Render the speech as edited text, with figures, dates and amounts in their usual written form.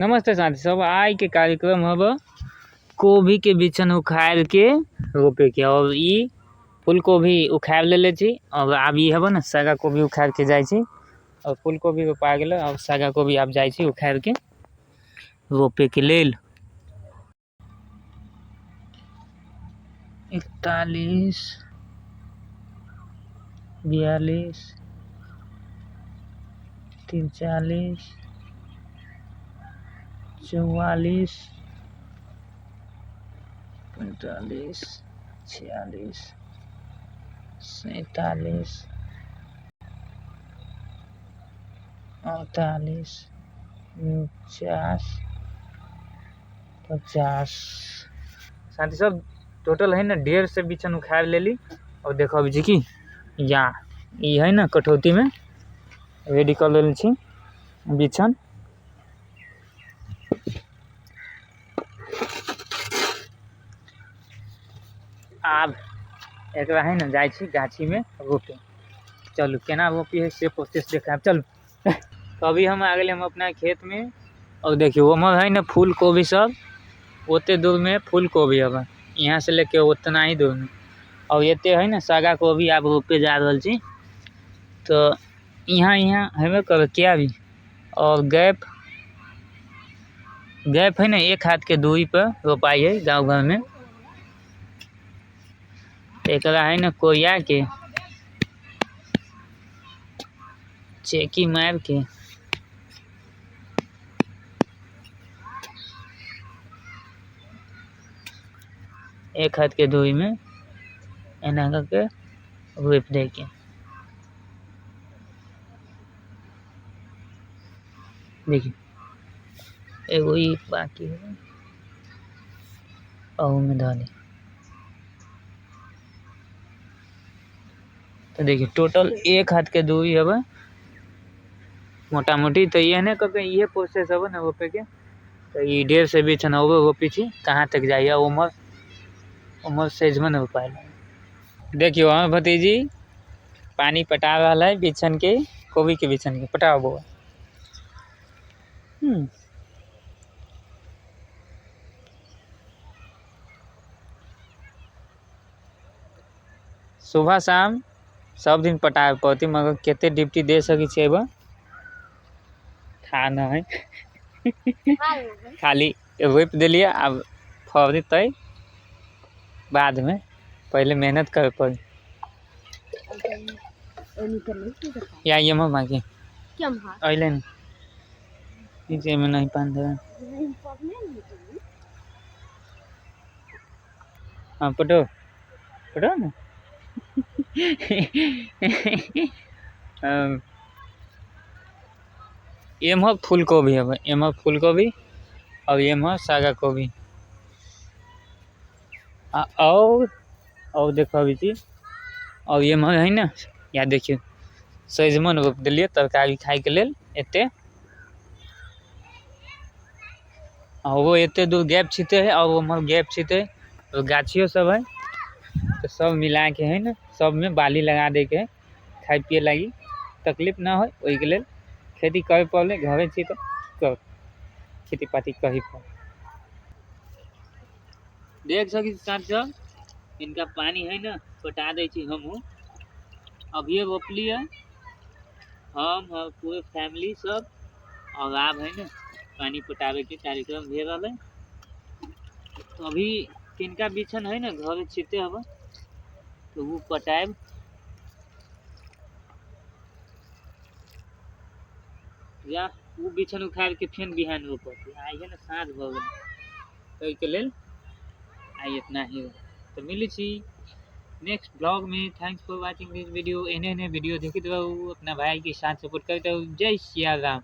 नमस्ते साथी सब। आज के कार्यक्रम हब गोभी के बिछन उखाड़ के रोपे के। और ई फूल गोभी उखाड़ ले छी और अब ई हब ना सागा गोभी उखाड़ के जाय छी। और फूल गोभी रोपा गेल और सागा गोभी अब जाय छी उखाड़ के रोपे के लेल। 41 42 43 44 45 46 47 48 49 50। साथी सब टोटल है ना 1.5 से बिछन उखाड़ लेली। और देखो अभी जी की या ई है ना कठौती में रेडी कर लेली छी बिछन। अब एक है ना जाय छी गाछी में रोपे। चलू केना रोपी है से प्रोसेस देखाब। चलू तो अभी हम आ गए हम अपना खेत में। और देखियो उमर है ना फूल गोभी सब ओते दूर में फूल गोभी अब यहाँ से लेके उतना ही दूर में। और ये है ना सागा गोभी आप रोपे जा रहा छी। तो यहाँ हमें कर क्या भी और गैप है ना 1 हाथ के दूरी पर रोपाई है गांव घर में। एक है ना कोया के चेकी मार के एक हाथ के दूरी में एना करके रोप दे के। देखिए एगो ई बाकी है और में डाले। तो देखिए टोटल 1 हाथ के दूरी है मोटा मोटी। तो ये ना करके ये प्रोसेस है ना रोपे के। तो ये 1.5 से बीच ना रोपी थी कहाँ तक जाइए उमर साइज में ना रोपाए। देखियो हम भतीजी पानी पटा रहा है बिछन के गोभी के बिछन के पटाओ बो। सुबह शाम सब दिन पटाए पड़ती मगर केते ड्यूटी दे सकी छे बा था ना है। खाली रोप दिलिए अब फौरी तय बाद में पहले मेहनत कर पड़ी। या ये मत बाकी अइले न नीचे में नहीं पान दे। हाँ पटो ना एम फूल गोभी है एम फूल गोभी और एम सागा गोभी। और देखो अभी चीज और ये है ना या देखियो सजमन रोप दिलिए तरकारी खाए के लेल एते। वो एते दूर गैप छिटे है और वो गैप छिटे तो गाछियों सब है। तो सब मिला के है ना सब में बाली लगा दे के खाए पिए लगी तकलीफ ना हो वही के लेल खेती करे पड़े घरे छी तो कर खेती पाती कही पर देख सकी साथ सब इनका पानी है ना पटा दे छी हम अभी रोपली है हम पूरे फैमिली सब। और आप है ना पानी पटावे के कार्यक्रम भे रहा है। तो अभी किनका बिछन है ना घर छिटे हब तो वो पटाए या वो बिछन उखाड़ के फिर बिहान रोपते आई है ना साँझ भ गई के लेल आई इतना ही। तो मिली छी नेक्स्ट ब्लॉग में। Thanks for watching this video. एने वीडियो देखते रहो अपना भाई के साथ सपोर्ट करते रहो। जय सिया राम।